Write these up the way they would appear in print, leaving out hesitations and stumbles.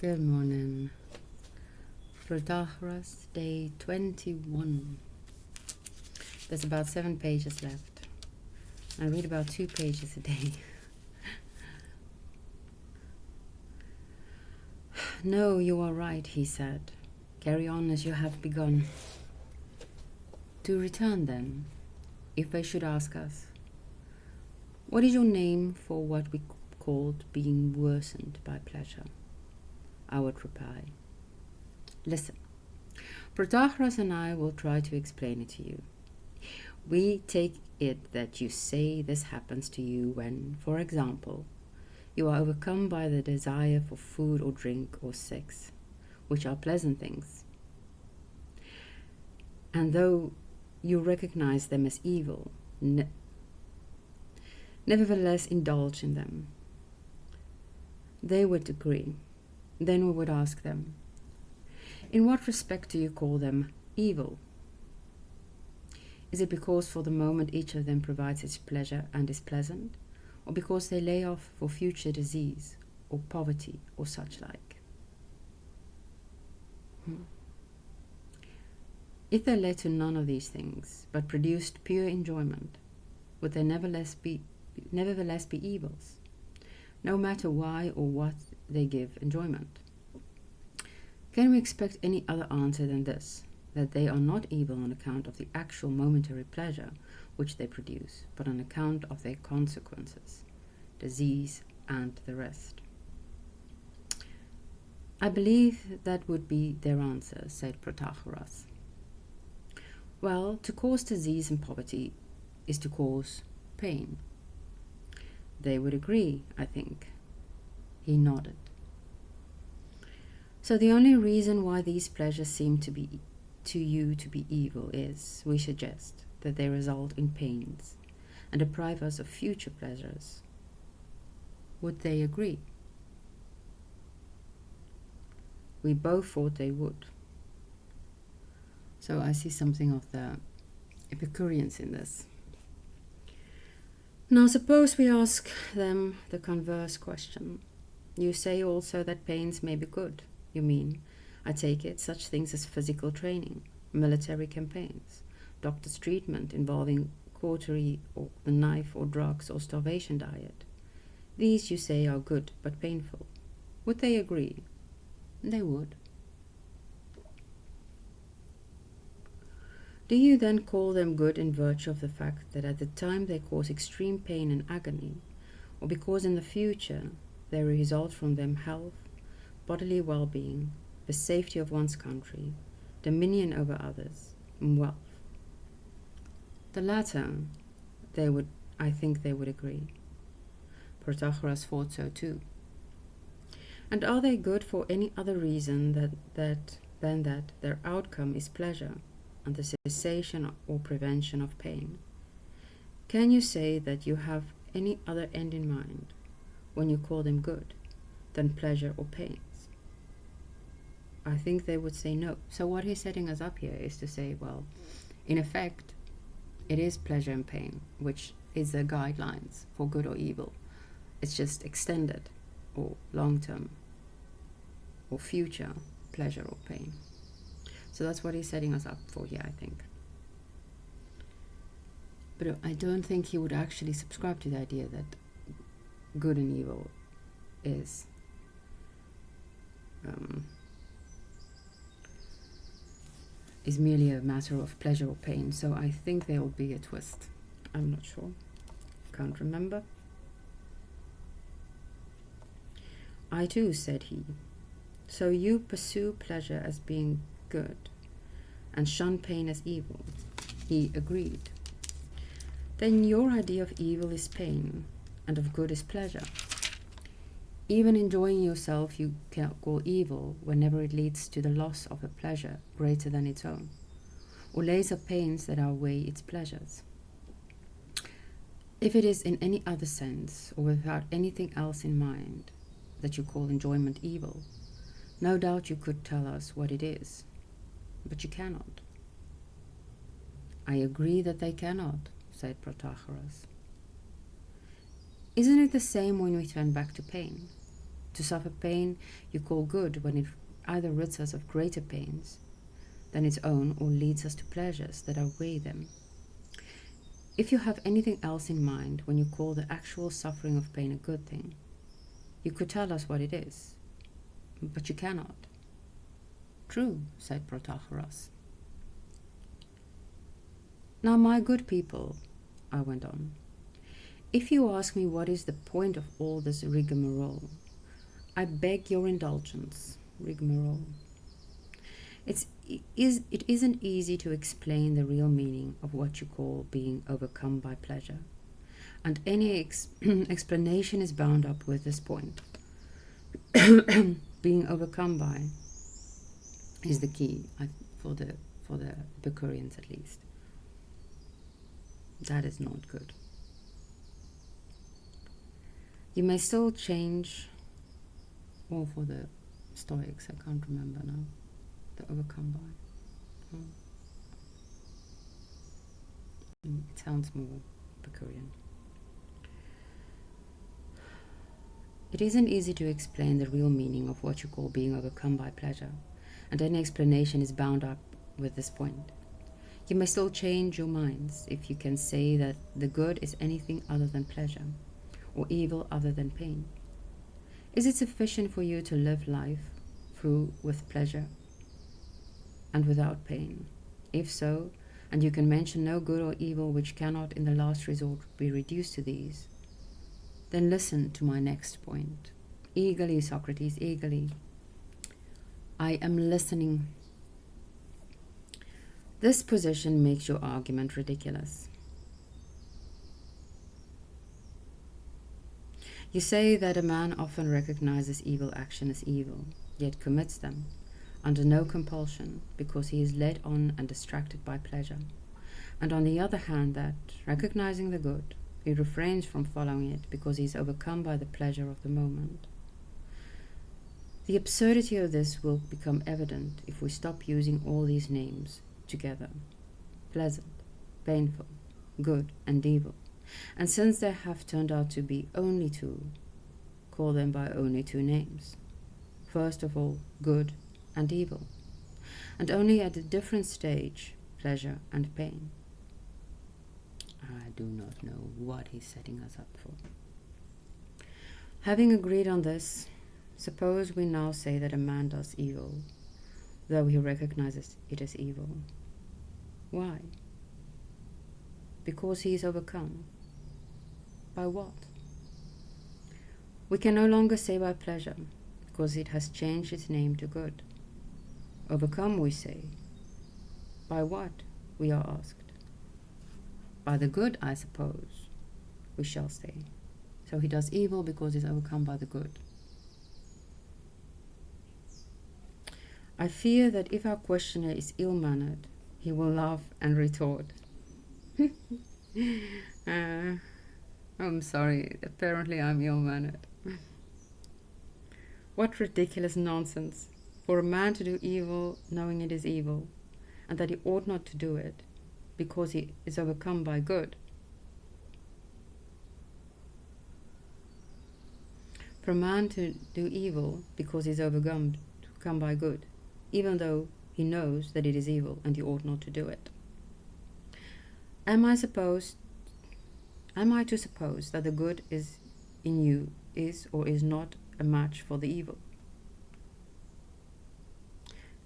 Good morning. Protagoras, day 21. There's about 7 pages left. I read about 2 pages a day. No, you are right, he said. Carry on as you have begun. To return then, if they should ask us, what is your name for what we called being worsened by pleasure? I would reply, listen, Protagoras and I will try to explain it to you. We take it that you say this happens to you when, for example, you are overcome by the desire for food or drink or sex, which are pleasant things. And though you recognize them as evil, nevertheless indulge in them. They would agree. Then we would ask them, in what respect do you call them evil? Is it because for the moment each of them provides its pleasure and is pleasant, or because they lay off for future disease, or poverty, or such like? If they led to none of these things, but produced pure enjoyment, would they nevertheless be evils, no matter why or what they give enjoyment? Can we expect any other answer than this, that they are not evil on account of the actual momentary pleasure which they produce, but on account of their consequences, disease and the rest? I believe that would be their answer, said Protagoras. Well, to cause disease and poverty is to cause pain. They would agree, I think. He nodded. So the only reason why these pleasures seem to you to be evil is, we suggest, that they result in pains and deprive us of future pleasures. Would they agree? We both thought they would. So I see something of the Epicureans in this. Now suppose we ask them the converse question. You say also that pains may be good. You mean, I take it, such things as physical training, military campaigns, doctor's treatment involving cautery or the knife or drugs or starvation diet. These, you say, are good but painful. Would they agree? They would. Do you then call them good in virtue of the fact that at the time they cause extreme pain and agony, or because in the future there result from them health, bodily well-being, the safety of one's country, dominion over others, and wealth? The latter, I think they would agree. Protagoras thought so too. And are they good for any other reason than that their outcome is pleasure and the cessation or prevention of pain? Can you say that you have any other end in mind when you call them good than pleasure or pains? I think they would say no. So what he's setting us up here is to say, well, in effect, it is pleasure and pain, which is the guidelines for good or evil. It's just extended or long-term or future pleasure or pain. So that's what he's setting us up for here, I think. But I don't think he would actually subscribe to the idea that good and evil is merely a matter of pleasure or pain. So I think there will be a twist. I'm not sure. Can't remember. I too, said he. So you pursue pleasure as being good and shun pain as evil? He agreed. Then your idea of evil is pain and of good is pleasure. Even enjoying yourself you can call evil whenever it leads to the loss of a pleasure greater than its own, or lays up pains that outweigh its pleasures. If it is in any other sense, or without anything else in mind, that you call enjoyment evil, no doubt you could tell us what it is, but you cannot. I agree that they cannot, said Protagoras. Isn't it the same when we turn back to pain? To suffer pain you call good when it either rids us of greater pains than its own or leads us to pleasures that outweigh them. If you have anything else in mind when you call the actual suffering of pain a good thing, you could tell us what it is, but you cannot. True, said Protagoras. Now, my good people, I went on, if you ask me what is the point of all this rigmarole, I beg your indulgence. Rigmarole. It isn't easy to explain the real meaning of what you call being overcome by pleasure, and any explanation is bound up with this point. Being overcome by is the key for the Epicureans, at least. That is not good. You may still change, or for the Stoics, I can't remember now, the overcome by. It sounds more Epicurean. It isn't easy to explain the real meaning of what you call being overcome by pleasure, and any explanation is bound up with this point. You may still change your minds if you can say that the good is anything other than pleasure, or evil other than pain. Is it sufficient for you to live life through with pleasure and without pain? If so, and you can mention no good or evil which cannot in the last resort be reduced to these, then listen to my next point. Eagerly, Socrates, eagerly. I am listening. This position makes your argument ridiculous. You say that a man often recognizes evil action as evil, yet commits them under no compulsion because he is led on and distracted by pleasure, and on the other hand that, recognizing the good, he refrains from following it because he is overcome by the pleasure of the moment. The absurdity of this will become evident if we stop using all these names together: pleasant, painful, good, and evil. And since there have turned out to be only two, call them by only two names. First of all, good and evil, and only at a different stage, pleasure and pain. I do not know what he's setting us up for. Having agreed on this, suppose we now say that a man does evil, though he recognizes it as evil. Why? Because he is overcome. By what? We can no longer say by pleasure, because it has changed its name to good. Overcome, we say. By what? We are asked. By the good, I suppose, we shall say. So he does evil because he is overcome by the good. I fear that if our questioner is ill-mannered, he will laugh and retort. I'm sorry, apparently I'm ill-mannered. What ridiculous nonsense for a man to do evil knowing it is evil, and that he ought not to do it because he is overcome by good. For a man to do evil because he is overcome by good, even though he knows that it is evil and he ought not to do it. Am I to suppose that the good is in you is or is not a match for the evil?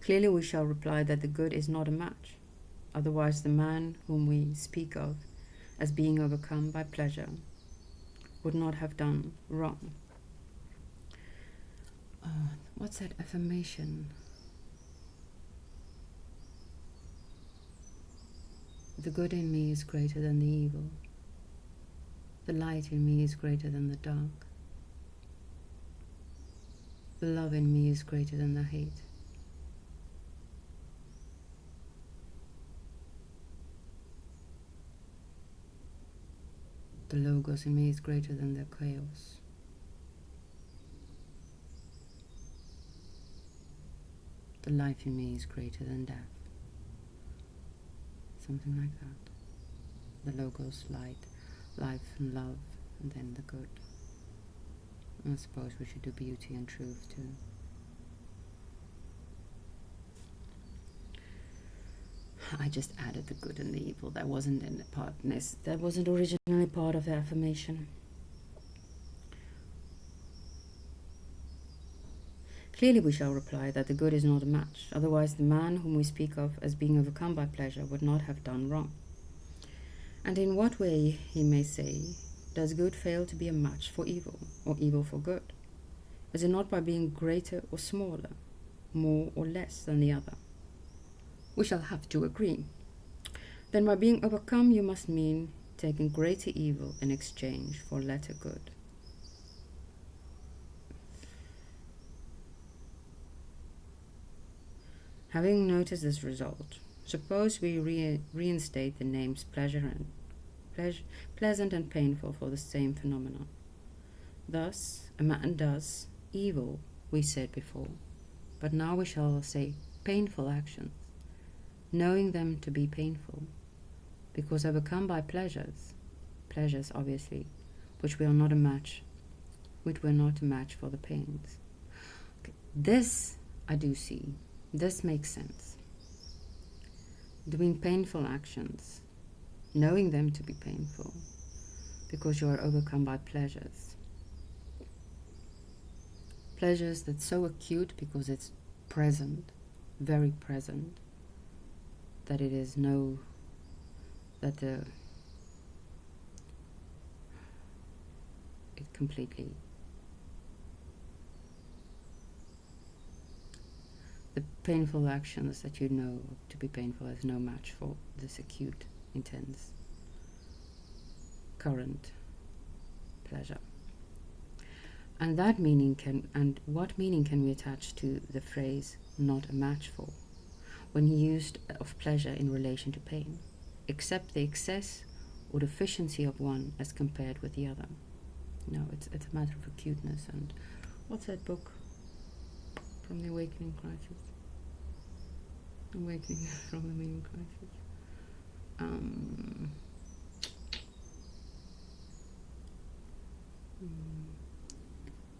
Clearly we shall reply that the good is not a match. Otherwise the man whom we speak of as being overcome by pleasure would not have done wrong. What's that affirmation? The good in me is greater than the evil. The light in me is greater than the dark. The love in me is greater than the hate. The logos in me is greater than the chaos. The life in me is greater than death. Something like that. The logos, light, life and love, and then the good. I suppose we should do beauty and truth too. I just added the good and the evil. That wasn't in the partness. That wasn't originally part of the affirmation. Clearly we shall reply that the good is not a match, otherwise the man whom we speak of as being overcome by pleasure would not have done wrong. And in what way, he may say, does good fail to be a match for evil, or evil for good? Is it not by being greater or smaller, more or less than the other? We shall have to agree. Then by being overcome you must mean taking greater evil in exchange for lesser good. Having noticed this result, suppose we reinstate the names pleasant and painful for the same phenomenon. Thus, a man does evil, we said before, but now we shall say painful actions, knowing them to be painful, because overcome by pleasures obviously, which were not a match for the pains. Okay. This I do see. This makes sense. Doing painful actions, knowing them to be painful, because you are overcome by pleasures. Pleasures that's so acute because it's present, very present, that it is it completely, the painful actions that you know to be painful is no match for this acute, intense, current pleasure. And what meaning can we attach to the phrase not a match for, when used of pleasure in relation to pain, except the excess or deficiency of one as compared with the other? No, it's a matter of acuteness. And what's that book from the Awakening Crisis? Awakening from the Meaning Crisis.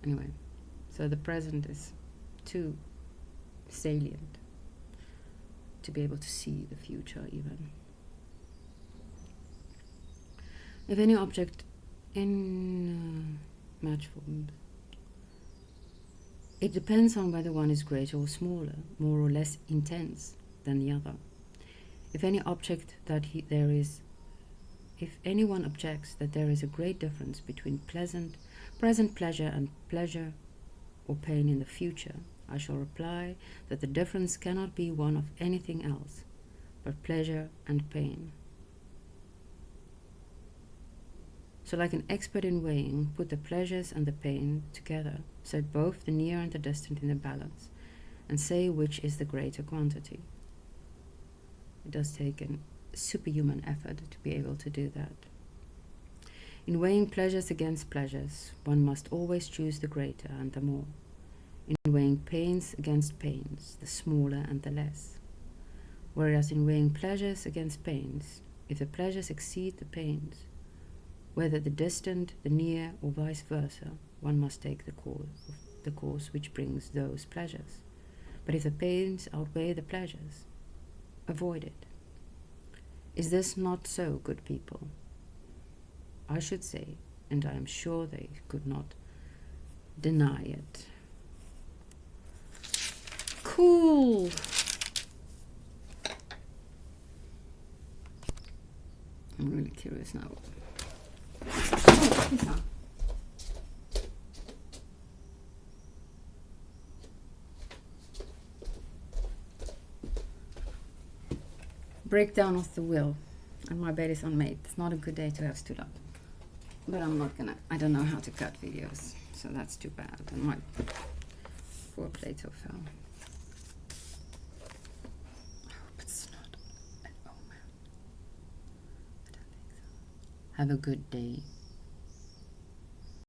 Anyway, so the present is too salient to be able to see the future even. If any object in match form, it depends on whether one is greater or smaller, more or less intense than the other. If anyone objects that there is a great difference between present pleasure and pleasure or pain in the future, I shall reply that the difference cannot be one of anything else but pleasure and pain. So like an expert in weighing, put the pleasures and the pain together, set both the near and the distant in the balance, and say which is the greater quantity. It does take a superhuman effort to be able to do that. In weighing pleasures against pleasures, one must always choose the greater and the more. In weighing pains against pains, the smaller and the less. Whereas in weighing pleasures against pains, if the pleasures exceed the pains, whether the distant, the near, or vice versa, one must take the course which brings those pleasures. But if the pains outweigh the pleasures, avoid it. Is this not so, good people? I should say, and I am sure they could not deny it. Cool! I'm really curious now. Oh, breakdown of the will, and my bed is unmade. It's not a good day to have stood up, but I don't know how to cut videos, so that's too bad. And my poor Plato fell. I hope it's not an omen. I don't think so. Have a good day.